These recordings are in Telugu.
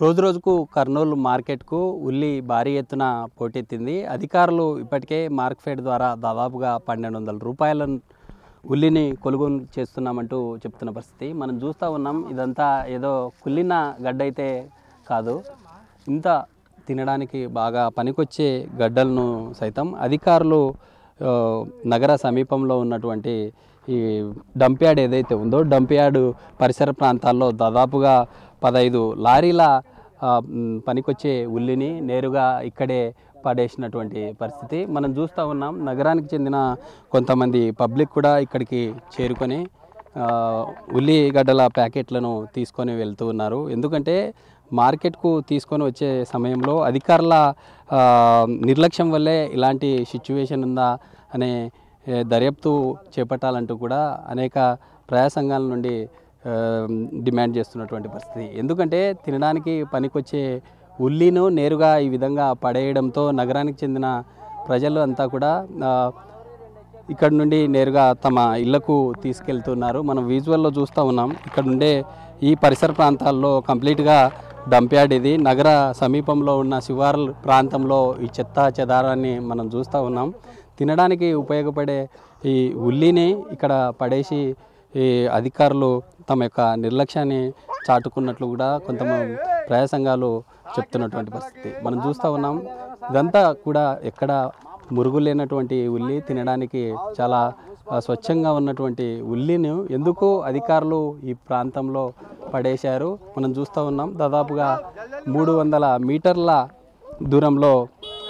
రోజురోజుకు కర్నూలు మార్కెట్కు ఉల్లి భారీ ఎత్తున పోటెత్తింది. అధికారులు ఇప్పటికే మార్కెట్ ద్వారా దాదాపుగా 1200 రూపాయల ఉల్లిని కొనుగోలు చేస్తున్నామంటూ చెప్తున్న పరిస్థితి మనం చూస్తూ ఉన్నాం. ఇదంతా ఏదో కుళ్ళిన గడ్డ అయితే కాదు, ఇంత తినడానికి బాగా పనికొచ్చే గడ్డలను సైతం అధికారులు నగర సమీపంలో ఉన్నటువంటి ఈ డంప్ యార్డ్ ఏదైతే ఉందో డంప్ యార్డ్ పరిసర ప్రాంతాల్లో దాదాపుగా 15 లారీల పనికొచ్చే ఉల్లిని నేరుగా ఇక్కడే పడేసినటువంటి పరిస్థితి మనం చూస్తూ ఉన్నాం. నగరానికి చెందిన కొంతమంది పబ్లిక్ కూడా ఇక్కడికి చేరుకొని ఉల్లిగడ్డల ప్యాకెట్లను తీసుకొని వెళ్తూ ఉన్నారు. ఎందుకంటే మార్కెట్కు తీసుకొని వచ్చే సమయంలో అధికారుల నిర్లక్ష్యం వల్లే ఇలాంటి సిచ్యువేషన్ ఉందా అనే దర్యాప్తు చేపట్టాలంటూ కూడా అనేక ప్రజా సంఘాల నుండి డిమాండ్ చేస్తున్నటువంటి పరిస్థితి. ఎందుకంటే తినడానికి పనికొచ్చే ఉల్లిను నేరుగా ఈ విధంగా పడేయడంతో నగరానికి చెందిన ప్రజలు అంతా కూడా ఇక్కడ నుండి నేరుగా తమ ఇళ్లకు తీసుకెళ్తున్నారు. మనం విజువల్లో చూస్తూ ఉన్నాం. ఇక్కడ ఉండే ఈ పరిసర ప్రాంతాల్లో కంప్లీట్గా డంప్ యార్డ్ ఇది. నగర సమీపంలో ఉన్న శివార్ల ప్రాంతంలో ఈ చెత్త చెదారాన్ని మనం చూస్తూ ఉన్నాం. తినడానికి ఉపయోగపడే ఈ ఉల్లిని ఇక్కడ పడేసి ఈ అధికారులు తమ యొక్క నిర్లక్ష్యాన్ని చాటుకున్నట్లు కూడా కొంతమంది ప్రజా సంఘాలు చెప్తున్నటువంటి పరిస్థితి మనం చూస్తూ ఉన్నాం. ఇదంతా కూడా ఎక్కడ మురుగు లేనటువంటి ఉల్లి, తినడానికి చాలా స్వచ్ఛంగా ఉన్నటువంటి ఉల్లిని ఎందుకు అధికారులు ఈ ప్రాంతంలో పడేశారు మనం చూస్తూ ఉన్నాం. దాదాపుగా 300 మీటర్ల దూరంలో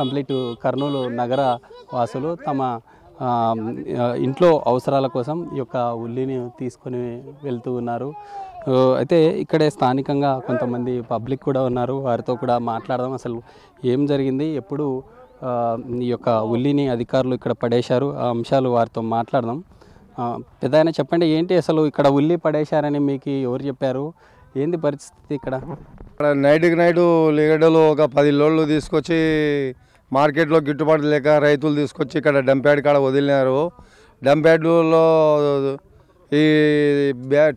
కంప్లీట్ కర్నూలు నగర వాసులు తమ ఇంట్లో అవసరాల కోసం ఈ యొక్క ఉల్లిని తీసుకొని వెళ్తూ ఉన్నారు. అయితే ఇక్కడే స్థానికంగా కొంతమంది పబ్లిక్ కూడా ఉన్నారు. వారితో కూడా మాట్లాడదాం. అసలు ఏం జరిగింది, ఎప్పుడు ఈ యొక్క ఉల్లిని అధికారులు ఇక్కడ పడేశారు, ఆ అంశాలు వారితో మాట్లాడదాం. పెద్దాయన చెప్పండి, ఏంటి అసలు ఇక్కడ ఉల్లి పడేశారని మీకు ఎవరు చెప్పారు, ఏంది పరిస్థితి ఇక్కడ? నైట్కి నైటు ఉల్లిగడ్డలు ఒక 10 లోడ్లు తీసుకొచ్చి మార్కెట్లో గిట్టుబాటు లేక రైతులు తీసుకొచ్చి ఇక్కడ డంప్ యార్డ్ కాడ వదిలినారు. డంప్ యార్డులో ఈ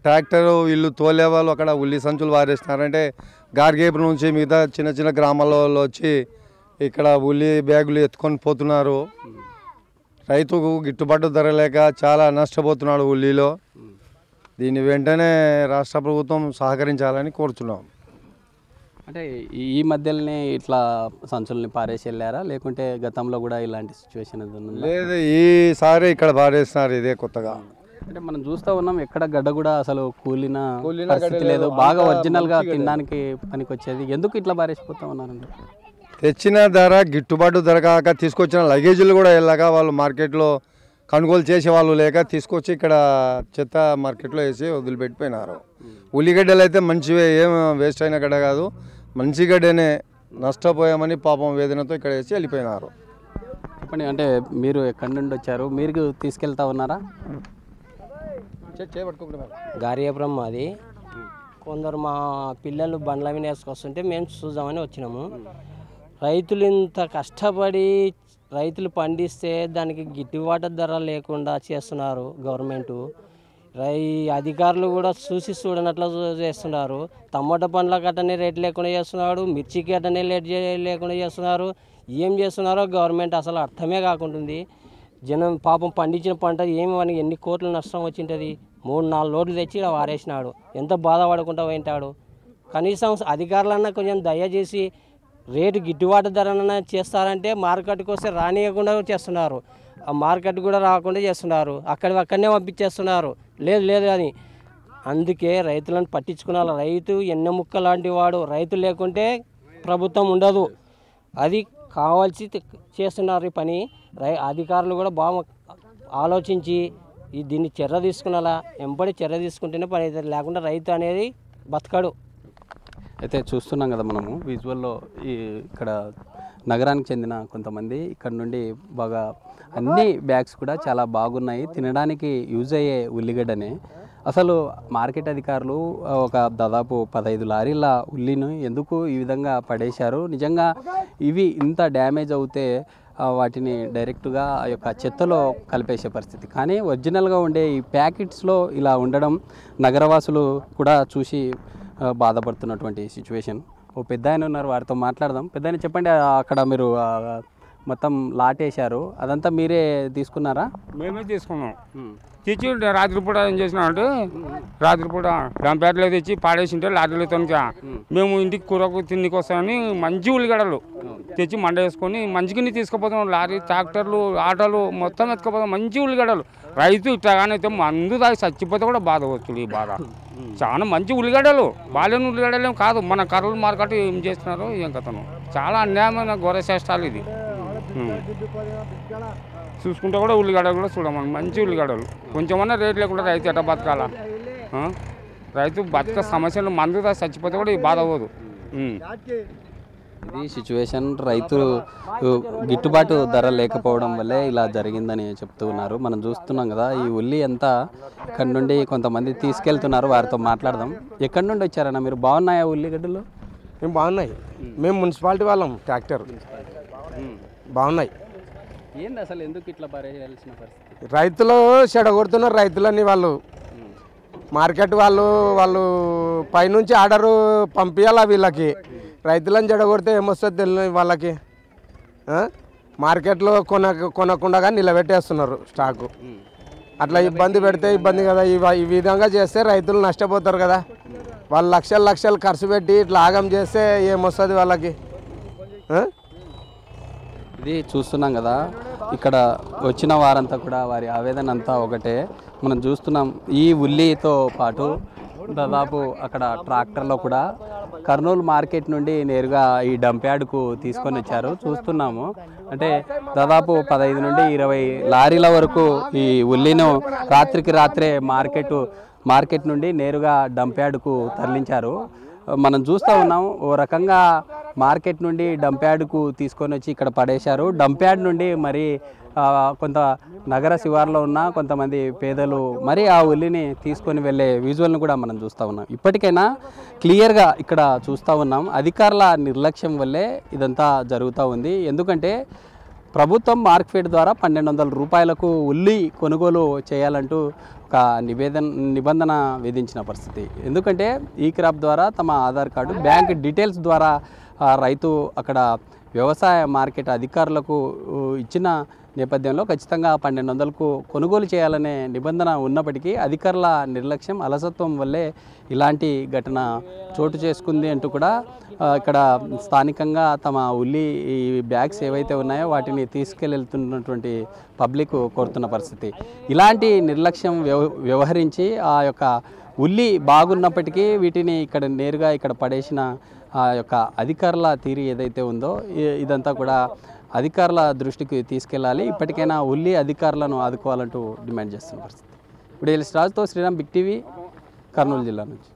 ట్రాక్టర్ వీళ్ళు తోలే వాళ్ళు అక్కడ ఉల్లి సంచులు వారేస్తున్నారంటే గార్గేపు నుంచి మిగతా చిన్న చిన్న గ్రామాల్లో వచ్చి ఇక్కడ ఉల్లి బ్యాగులు ఎత్తుకొని పోతున్నారు. రైతుకు గిట్టుబాటు ధర లేక చాలా నష్టపోతున్నాడు ఉల్లిలో. దీన్ని వెంటనే రాష్ట్ర ప్రభుత్వం సహకరించాలని కోరుతున్నాం. అంటే ఈ మధ్యలోనే ఇట్లా సంచుల్ని పారేసి వెళ్ళారా, లేకుంటే గతంలో కూడా ఇలాంటి సిచ్యువేషన్ లేదు? ఈసారి ఇక్కడ పారేస్తున్నారు, ఇదే కొత్తగా. అంటే మనం చూస్తూ ఉన్నాం, ఎక్కడ గడ్డ కూడా అసలు కూలిన పరిస్థితి లేదు. బాగా ఒరిజినల్గా తినడానికి పనికొచ్చేది, ఎందుకు ఇట్లా పారేసిపోతా ఉన్నారండి? తెచ్చిన ధర గిట్టుబాటు ధర కాక తీసుకొచ్చిన లగేజీలు కూడా వెళ్ళాక వాళ్ళు మార్కెట్లో కొనుగోలు చేసే వాళ్ళు లేక తీసుకొచ్చి ఇక్కడ చెత్త మార్కెట్లో వేసి వదిలిపెట్టిపోయినారు. ఉల్లిగడ్డలు అయితే మంచివే, ఏం వేస్ట్ అయిన గడ్డ కాదు, మంచి గడ్డనే. నష్టపోయామని పాపం వేదనతో ఇక్కడ వేసి వెళ్ళిపోయినారు. చెప్పండి, అంటే మీరు ఎక్కడి నుండి వచ్చారు, మీరు తీసుకెళ్తా ఉన్నారా? గారియాపురం మాది. కొందరు మా పిల్లలు బండ్ల మీద వేసుకొస్తుంటే మేము చూద్దామని వచ్చినాము. రైతులు ఇంత కష్టపడి రైతులు పండిస్తే దానికి గిట్టుబాటు ధర లేకుండా చేస్తున్నారు గవర్నమెంటు. అధికారులు కూడా చూడనట్లు చేస్తున్నారు. టమాటా పండ్ల కట్టనే రేట్ లేకుండా చేస్తున్నాడు, మిర్చికి అట్టనే లేకుండా చేస్తున్నారు. ఏం చేస్తున్నారో గవర్నమెంట్ అసలు అర్థమే కాకుంటుంది. జనం పాపం పండించిన పంట ఏమి మనకి ఎన్ని కోట్ల నష్టం వచ్చింటుంది. 3-4 లోడ్లు తెచ్చి వారేసినాడు. ఎంత బాధపడకుండా పోయింటాడు. కనీసం అధికారులన్నా కొంచెం దయచేసి రేటు గిట్టుబాటు ధరన చేస్తారంటే మార్కెట్కి వస్తే రానియకుండా చేస్తున్నారు. ఆ మార్కెట్ కూడా రాకుండా చేస్తున్నారు, అక్కడనే పంపించేస్తున్నారు. లేదు అని. అందుకే రైతులను పట్టించుకున్నారు. రైతు ఎన్నెముక్క లాంటి వాడు. రైతు లేకుంటే ప్రభుత్వం ఉండదు. అది కావాల్సి చేస్తున్నారు ఈ పని. అధికారులు కూడా బాగా ఆలోచించి దీన్ని చర్య తీసుకునేలా ఎంబడి చర్య తీసుకుంటేనే పని అవుతుంది, లేకుండా రైతు అనేది బతకడు. అయితే చూస్తున్నాం కదా మనము విజువల్లో, ఇక్కడ నగరానికి చెందిన కొంతమంది ఇక్కడ నుండి బాగా అన్ని బ్యాగ్స్ కూడా చాలా బాగున్నాయి, తినడానికి యూజ్ అయ్యే ఉల్లిగడ్డనే. అసలు మార్కెట్ అధికారులు ఒక దాదాపు 15 లారీల ఉల్లిని ఎందుకు ఈ విధంగా పడేశారు? నిజంగా ఇవి ఇంత డ్యామేజ్ అవుతే వాటిని డైరెక్ట్గా ఆ యొక్క చెత్తలో కలిపేసే పరిస్థితి. కానీ ఒరిజినల్గా ఉండే ఈ ప్యాకెట్స్లో ఇలా ఉండడం నగరవాసులు కూడా చూసి బాధపడుతున్నటువంటి సిచ్యువేషన్ ఓ పెద్ద ఆయన ఉన్నారు, వారితో మాట్లాడదాం. పెద్ద ఆయన చెప్పండి, అక్కడ మీరు మొత్తం లాట్ వేశారు, అదంతా మీరే తీసుకున్నారా? మేమే తీసుకున్నాం. తెచ్చి రాత్రిపూట ఏం చేసినామంటే రాత్రిపూట డంపేటలో తెచ్చి పాడేసింటే లారీలతో మేము ఇంటికి కూరకు తిండికి వస్తామని మంచి ఉల్లిగడలు తెచ్చి మండ వేసుకొని మంచిగా తీసుకుపోతాం. లారీ ట్రాక్టర్లు ఆటోలు మొత్తం ఎత్తుకుపోతాం మంచి ఉల్లిగడలు. రైతు ఇట్లాగానైతే మందు దాగి చచ్చిపోతే కూడా బాధ వస్తుంది. ఈ బాధ చాలా మంచి ఉల్లిగడ్డలు, బాలేని ఉల్లిగడ్డలు ఏం కాదు. మన కర్రలు మార్కెట్ ఏం చేస్తున్నారు ఏం కథను, చాలా అన్యాయమైన ఘోర చేష్టాలు ఇది. చూసుకుంటే కూడా ఉల్లిగడ్డలు కూడా చూడమని మంచి ఉల్లిగడ్డలు. కొంచెమన్నా రేట్ లేకుండా రైతు ఎట్లా బతకాలా? రైతు బతక సమస్యలు మందు చచ్చిపోతే కూడా ఈ బాధ అవ్వదు. ఇది సిచ్యువేషన్. రైతు గిట్టుబాటు ధర లేకపోవడం వల్లే ఇలా జరిగిందని చెప్తూ ఉన్నారు. మనం చూస్తున్నాం కదా, ఈ ఉల్లి అంతా ఇక్కడ నుండి కొంతమంది తీసుకెళ్తున్నారు, వారితో మాట్లాడదాం. ఎక్కడి నుండి వచ్చారన్న మీరు? బాగున్నాయా ఉల్లిగడ్డలు? మేము బాగున్నాయి. మేము మున్సిపాలిటీ వాళ్ళం, ట్రాక్టర్ బాగున్నాయి. ఏంది అసలు ఎందుకు ఇట్లా పరేయాల్సిన పరిస్థితి? రైతులు చెడగొడుతున్నారు. రైతులని వాళ్ళు మార్కెట్ వాళ్ళు పైనుంచి ఆర్డరు పంపించాలా వీళ్ళకి. రైతులను చెడగొడితే ఏమొస్తుంది తెలియదు వాళ్ళకి. మార్కెట్లో కొనకుండా నిలబెట్టేస్తున్నారు స్టాకు. అట్లా ఇబ్బంది పెడితే ఇబ్బంది కదా. ఈ విధంగా చేస్తే రైతులు నష్టపోతారు కదా. వాళ్ళు లక్షలు ఖర్చు పెట్టి ఇట్లా ఆగం చేస్తే ఏమొస్తుంది వాళ్ళకి? ఇది చూస్తున్నాం కదా, ఇక్కడ వచ్చిన వారంతా కూడా వారి ఆవేదన అంతా ఒకటే. మనం చూస్తున్నాం, ఈ ఉల్లితో పాటు దాదాపు అక్కడ ట్రాక్టర్లో కూడా కర్నూలు మార్కెట్ నుండి నేరుగా ఈ డంప్యార్డ్కు తీసుకొని వచ్చారు. చూస్తున్నాము, అంటే దాదాపు 15 నుండి 20 లారీల వరకు ఈ ఉల్లిను రాత్రికి రాత్రే మార్కెట్ నుండి నేరుగా డంప్యార్డ్కు తరలించారు. మనం చూస్తూ ఉన్నాం, ఓ రకంగా మార్కెట్ నుండి డంప్యార్డ్కు తీసుకొని వచ్చి ఇక్కడ పడేశారు. డంప్యార్డ్ నుండి మరి కొంత నగర శివార్లో ఉన్న కొంతమంది పేదలు మరి ఆ ఉల్లిని తీసుకొని వెళ్ళే విజువల్ని కూడా మనం చూస్తూ ఉన్నాం. ఇప్పటికైనా క్లియర్గా ఇక్కడ చూస్తూ ఉన్నాం, అధికారుల నిర్లక్ష్యం వల్లే ఇదంతా జరుగుతూ ఉంది. ఎందుకంటే ప్రభుత్వం మార్కెట్ ద్వారా 1200 రూపాయలకు ఉల్లి కొనుగోలు చేయాలంటూ ఒక నిబంధన విధించిన పరిస్థితి. ఎందుకంటే ఈ క్రాప్ ద్వారా తమ ఆధార్ కార్డు, బ్యాంక్ డీటెయిల్స్ ద్వారా రైతు అక్కడ వ్యవసాయ మార్కెట్ అధికారులకు ఇచ్చిన నేపథ్యంలో ఖచ్చితంగా 1200కు కొనుగోలు చేయాలనే నిబంధన ఉన్నప్పటికీ అధికారుల నిర్లక్ష్యం, అలసత్వం వల్లే ఇలాంటి ఘటన చోటు చేసుకుంది అంటూ కూడా ఇక్కడ స్థానికంగా తమ ఉల్లి ఈ బ్యాగ్స్ ఏవైతే ఉన్నాయో వాటిని తీసుకెళ్తున్నటువంటి పబ్లిక్ కోరుతున్న పరిస్థితి. ఇలాంటి నిర్లక్ష్యం వ్యవహరించి ఆ యొక్క ఉల్లి బాగున్నప్పటికీ వీటిని ఇక్కడ నేరుగా ఇక్కడ పడేసిన ఆ యొక్క అధికారుల తీరు ఏదైతే ఉందో ఇదంతా కూడా అధికారుల దృష్టికి తీసుకెళ్ళాలి. ఇప్పటికైనా ఉల్లి అధికారులను ఆదుకోవాలంటూ డిమాండ్ చేస్తున్న పరిస్థితి. ఇప్పుడు రాజుతో శ్రీరామ్, బిగ్ టీవీ, కర్నూలు జిల్లా నుంచి.